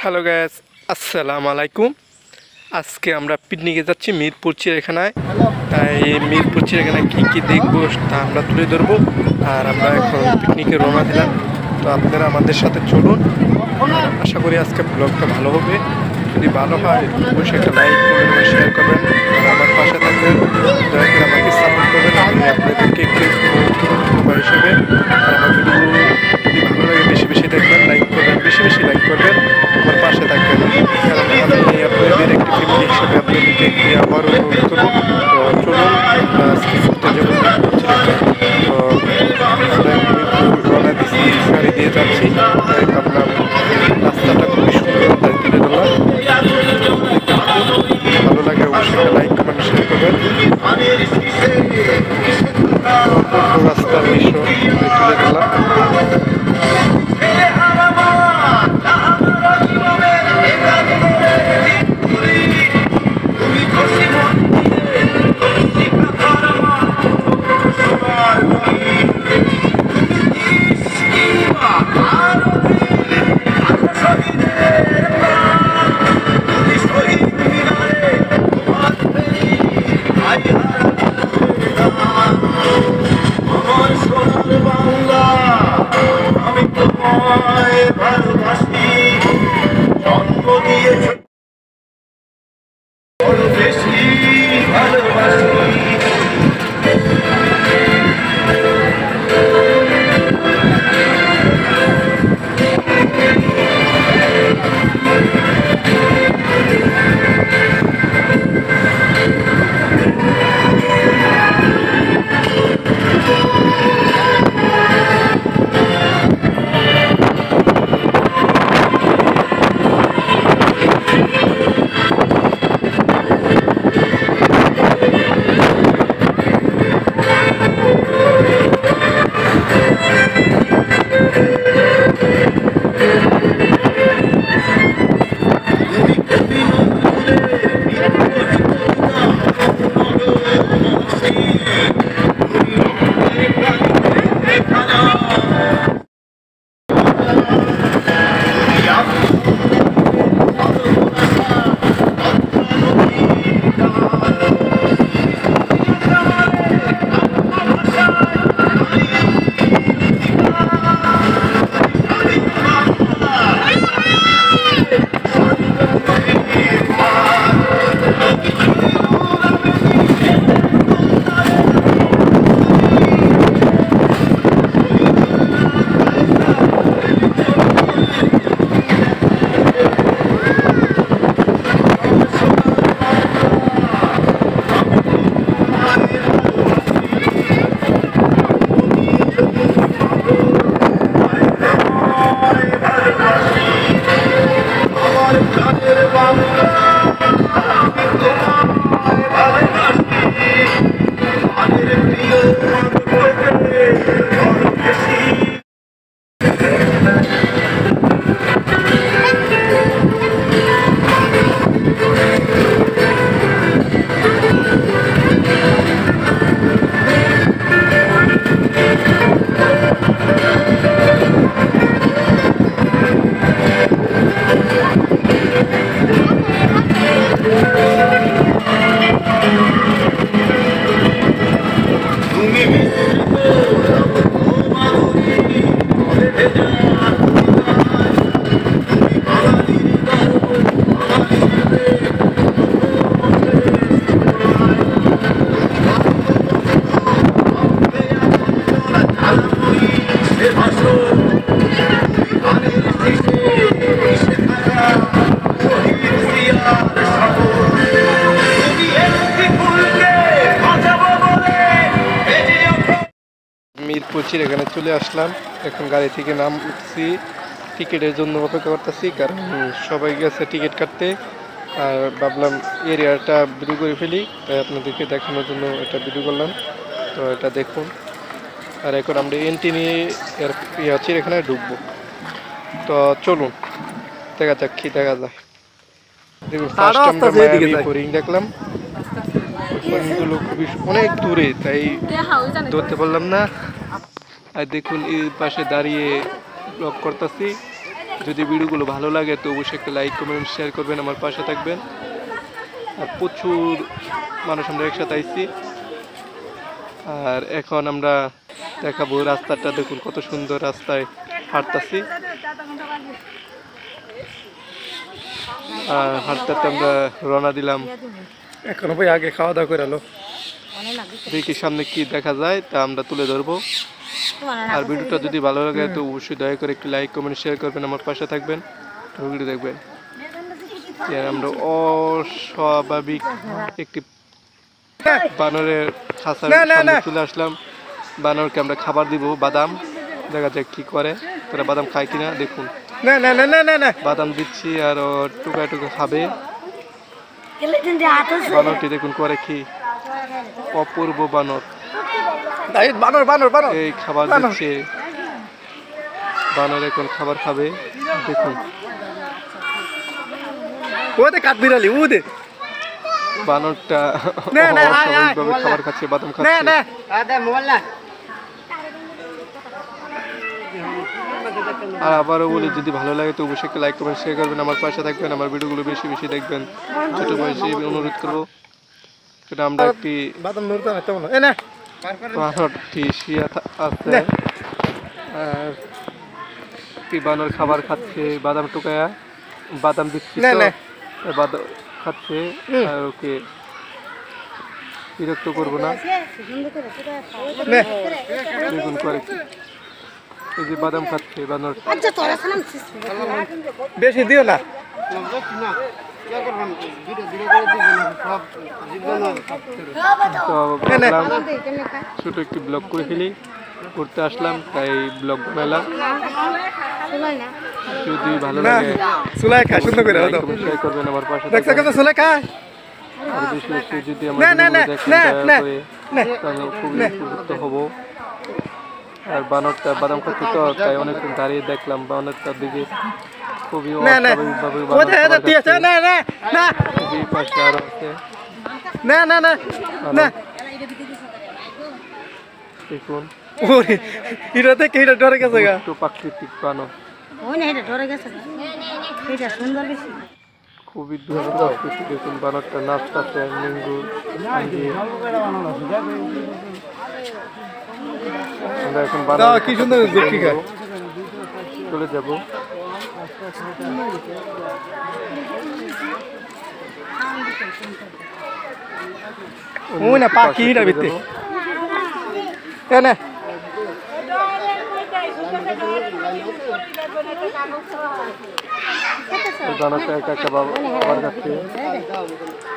Hello guys, আসসালামু আলাইকুম। আজকে আমরা পিকনিকে যাচ্ছি মিরপুর চিড়িয়াখানায়। এই মিরপুর চিড়িয়াখানায় কী কী দেখবো তা আমরা তুলে ধরবো। আর আমরা এখন পিকনিকে রওনা দিলাম। তো আপনারা আমাদের সাথে চলুন। আশা করি আজকে ব্লগটা ভালো হবে। যদি ভালো হয় অবশ্যই একটা লাইক করবেন, শেয়ার করবেন আর আমার পাশে থাকবেন। দয়া করে আমাকে সাপোর্ট করবেন। আমি আপনাদেরকে একটু উপহার হিসেবে আমার ভিডিও যদি ভালো লাগে বেশি বেশি দেখবেন, লাইক করবেন, বেশি বেশি লাইক করবেন, আমার পাশে থাকবেন। কারণ আমি আপনাদের একটি ফ্যামিলি হিসেবে আপনাদেরকে একটি আবারও অনুরোধ করবো। তো চলুন আমরা আজকে ঘুরতে যাবো। তো আমরা রওনা দিচ্ছি, গাড়ি দিয়ে যাচ্ছি। তাই ভাবলাম রাস্তাটা খুবই সুন্দর, তাই তুলে ধরলাম। ভালো লাগে অবশ্যই লাইক কমেন্ট শেয়ার করবেন। রাস্তার দৃশ্য তুলে ধরলাম। মিরপুর চিড়িয়াখানায় চলে আসলাম। এখন গাড়ি থেকে নামছি, টিকিটের জন্য অপেক্ষা করতেছি, কারণ সবাই গেছে টিকিট কাটতে। আর ভাবলাম এরিয়াটা ভিডিও করে ফেলি, তাই আপনাদেরকে দেখানোর জন্য এটা ভিডিও করলাম। তো এটা দেখুন। আর এখন আমরা এন্ট্রি নিয়ে চিড়িয়াখানায় ঢুকবো। তো চলুন দেখা যাক কি দেখা যায়। দেখুন ফার্স্ট আমরা মায়াবী হরিণ দেখলাম। হরিণগুলো খুবই অনেক দূরে, তাই ধরতে পারলাম না। আর দেখুন এই পাশে দাঁড়িয়ে ব্লগ করতেছি। যদি ভিডিওগুলো ভালো লাগে তো অবশ্যই একটা লাইক কমেন্ট শেয়ার করবেন, আমার পাশে থাকবেন। আর প্রচুর মানুষ আমরা একসাথে আইছি। আর এখন আমরা দেখাবো রাস্তাটা, দেখুন কত সুন্দর রাস্তায় হাঁটতাছি। আর হাঁটতে আমরা রওনা দিলাম। এখন ভাই আগে খাওয়া দাওয়া করে এলো, দেখি সামনে কি দেখা যায় তা আমরা তুলে ধরবো। আর ভিডিওটা যদি ভালো লাগে তো অবশ্যই দয়া করে একটু লাইক কমেন্ট শেয়ার করবেন, আমার পাশে থাকবেন, ভিডিও দেখবেন। আমরা অস্বাভাবিক একটি বানরের খাঁচার সামনে চলে আসলাম। বানরকে আমরা খাবার দিব, বাদাম, দেখা যাক কি করে, তারা বাদাম খায় কিনা দেখুন। বাদাম দিচ্ছি আর টুকা টুকা খাবে। বানরটি দেখুন করে কি, অপূর্ব বানর। এই খাবার দিচ্ছে, বানর এখন খাবার খাবে দেখুন। বানরটা অস্বাভাবিকভাবে খাবার খাচ্ছে, বাদাম খাচ্ছে। আর আবারও বলি, যদি ভালো লাগে তো অবশ্যই একটা লাইক কমেন্ট শেয়ার করবেন, আমার পাশে থাকবেন, আমার ভিডিওগুলো বেশি বেশি দেখবেন। ছোট বয়সে অনুরোধ করবো। সেটা আমরা একটি বানরটি শুয়ে আছে আর একটি বানর খাবার খাচ্ছে, বাদাম টুকায়া, বাদাম দিচ্ছি, বাদাম খাচ্ছে। আর ওকে বিরক্ত করবো না, দেখুন করে কি, এই যে বাদাম খাচ্ছে বানর। বেশি দিও না, ছোট একটি ব্লগ করে ফেলি, করতে আসলাম তাই ব্লগ বানালাম। যদি ভালো লাগে শেয়ার করবেন, আমার পাশে যদি আমার খুবই উপকৃত হবো। আর বানরটা বাদাম খাচ্ছে তো তাই অনেকক্ষণ দাঁড়িয়ে দেখলাম বানরটার দিকে, খুবই পাশে আরো আছে। দেখুন প্রাকৃতিক বানর, খুবই সুন্দর আকৃতি। দেখুন বানরটা নাচতেছে, আমরা এখন কি সুন্দর চলে যাব। পাখি বানরটা একা একা বাবার কাছে,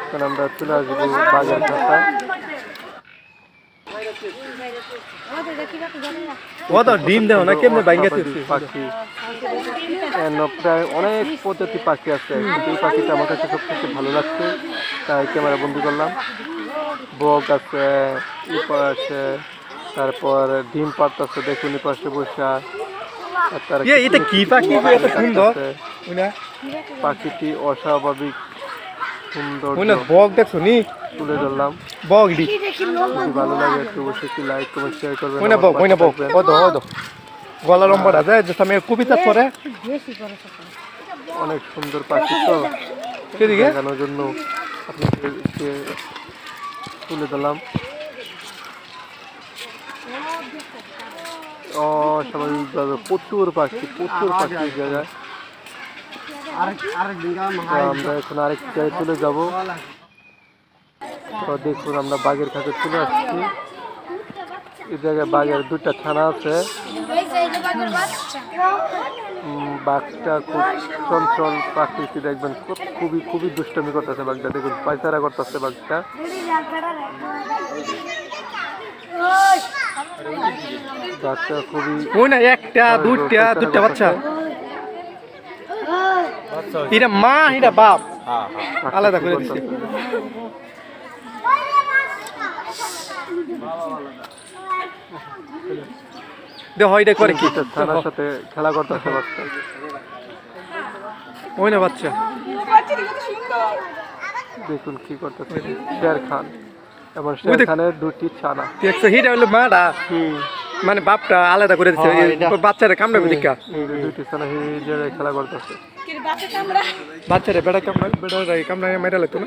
কারণ আমরা চলে আসবো বাজার কাছে। ডিম দেও না কেমনে পাখি, প্রায় অনেক প্রজাতি পাখি আছে, কিন্তু এই পাখিটা আমার কাছে সবথেকে ভালো লাগছে তাই ক্যামেরা বন্দি করলাম। বক আছে, ইপা আছে, তারপর ডিম পাড়তেছে দেখুন পাশে বসা। পাখিটি অস্বাভাবিক সুন্দর, বক দেখছো নি তুলে ধরলাম। বক ভালো লাগে একটু অবশ্যই লাইক কমেন্ট শেয়ার করবেন। গলা লম্বাটা যায় যে আমি কবিতা পড়ে, অনেক সুন্দর পাখি তো দেখানোর জন্য আপনাদেরকে তুলে দিলাম। অস্বাভাবিকভাবে প্রচুর পাখি জায়গায়। আমরা এখন আরেক জায়গায় চলে যাব। তো দেখুন আমরা বাঘের কাছে চলে আসছি। এই জায়গায় বাঘের দুইটা ছানা আছে। বাঘটা খুব চঞ্চল প্রাকৃতিক, দেখবেন খুবই খুবই দুষ্টামি করতেছে বাঘটা, দেখুন পায়চারা করতেছে বাঘটা। বাচ্চা খুবই একটা দুইটা বাচ্চা, এটা মা এটা বাপ আলাদা করে দিচ্ছে। দেখো এটা করে কি থানার সাথে খেলা করতেছে বাচ্চা, ওই না বাচ্চা দেখুন কি করতেছে। শের খান এবং শের খানের দুটি ছানা, হিটা হলো মাটা। মানে বাপটা আলাদা করে দিচ্ছে হ্যাঁ, এটা। বাচ্চারা কামড়াবে দেখা দুইটি ছানা এই যে খেলা করতেছে বাচ্চারা বেড়া কামড়ায় মেরা লাগতো না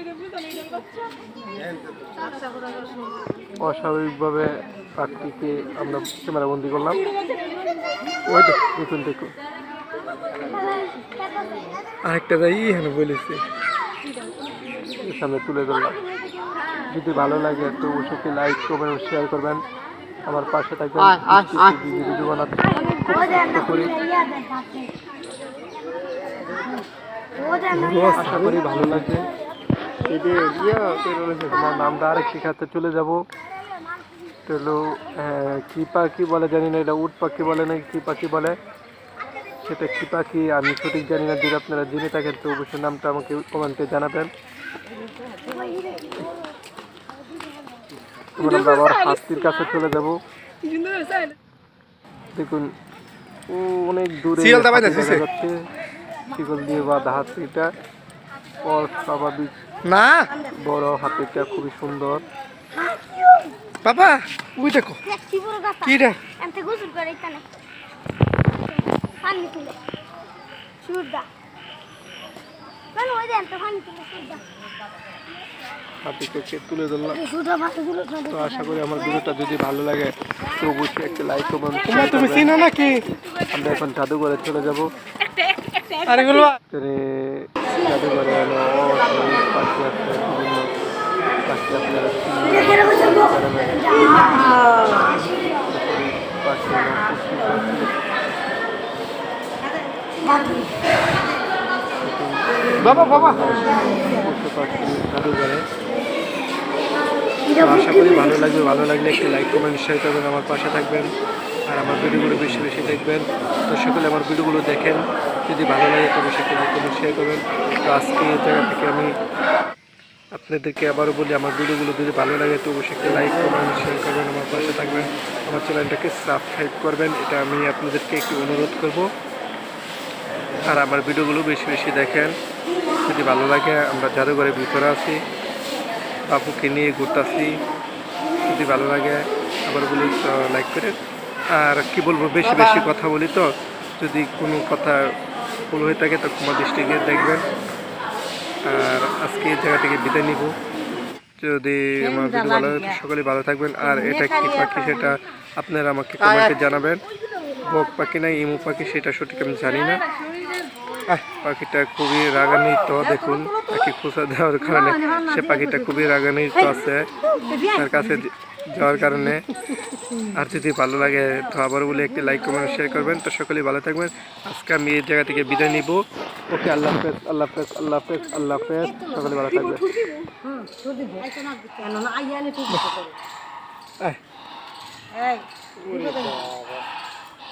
অস্বাভাবিকভাবে পাখিকে আমরা ক্যামেরা বন্দি করলাম ওই তো দেখুন দেখুন আরেকটা যাই এখানে বলেছি সামনে তুলে ধরলাম যদি ভালো লাগে তো অবশ্যই লাইক কমেন্ট শেয়ার করবেন আমার পাশে থাকবেন ভিডিও বানাতে করি আশা করি ভালো লাগবে আমার নামটা আরেকটি খাতে চলে যাব হলো কি পাখি বলে জানি না এটা উট পাখি বলে না কি পাখি বলে সেটা কি পাখি আমি সঠিক জানি না যদি আপনারা জেনে থাকেন তো অবশ্যই নামটা আমাকে কমেন্টে জানাবেন আমরা আবার হাতির কাছে চলে যাব দেখুন ও অনেক দূরে দেখা যাচ্ছে শিকল দিয়ে বাঁধা হাতিটা অস্বাভাবিক না বড় হাতিটা খুবই সুন্দর বাবা ওই দেখো কি রে হাতিকে তুলে ধরলাম তো আশা করি আমার ভিডিওটা যদি ভালো লাগে তো অবশ্যই একটা লাইক কমেন্ট তুমি চিনো নাকি আমরা এখন জাদুঘরে চলে যাবো জাদুঘরে পাখি আছে বিভিন্ন পাখি আপনারা বাবা বাবা জাদুঘরে আশা করি ভালো লাগলে একটি লাইক কমেন্ট শেয়ার করবেন আমার পাশে থাকবেন আর আমার ভিডিওগুলো বেশি বেশি দেখবেন তো সকলে আমার ভিডিওগুলো দেখেন যদি ভালো লাগে তবে সেটা লাইক কমেন্ট শেয়ার করবেন তো আজকে এই জায়গা থেকে আমি আপনাদেরকে আবারও বলি আমার ভিডিওগুলো যদি ভালো লাগে তো অবশ্যই একটা লাইক কমেন্ট শেয়ার করবেন আমার পাশে থাকবেন আমার চ্যানেলটাকে সাবস্ক্রাইব করবেন এটা আমি আপনাদেরকে একটু অনুরোধ করব আর আমার ভিডিওগুলো বেশি বেশি দেখেন যদি ভালো লাগে আমরা জাদুঘরের ভিতরে আছি বাপুকে নিয়ে ঘুরতেছি যদি ভালো লাগে আবার বলি তো লাইক করে আর কি বলবো বেশি বেশি কথা বলি তো যদি কোনো কথা ভুল হয়ে থাকে তো ক্ষমা দৃষ্টিকে দেখবেন আর আজকে এই জায়গা থেকে বিদায় নিব যদি আমার ভিডিও ভালো লাগে সকলে ভালো থাকবেন আর এটা কি পাখি সেটা আপনারা আমাকে কমেন্টে জানাবেন বক পাখি না ইমু পাখি সেটা সঠিক আমি জানি না পাখিটা খুবই রাগান্বিত দেখুন পাখি খোঁচা দেওয়ার কারণে সে পাখিটা খুবই রাগান্বিত আছে তার কাছে যাওয়ার কারণে আর যদি ভালো লাগে তো আবার বলে একটি লাইক কমেন্ট শেয়ার করবেন তো সকলেই ভালো থাকবেন আজকে আমি এই জায়গা থেকে বিদায় নিব ওকে আল্লাহ হাফেজ আল্লাহ হাফেজ আল্লাহ হাফেজ আল্লাহ হাফেজ সকলে ভালো থাকবেন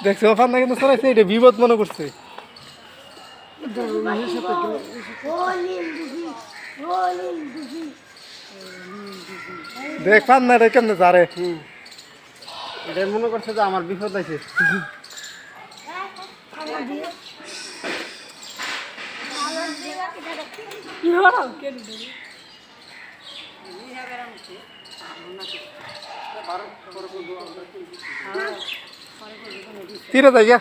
দেখছো ওখান থেকে চলাইছে এটা বিপদ মনে করছে দেখ পান না রে কেমনে যারে এটা মনে করছে যে আমার বিপদ আছে তীরে যাই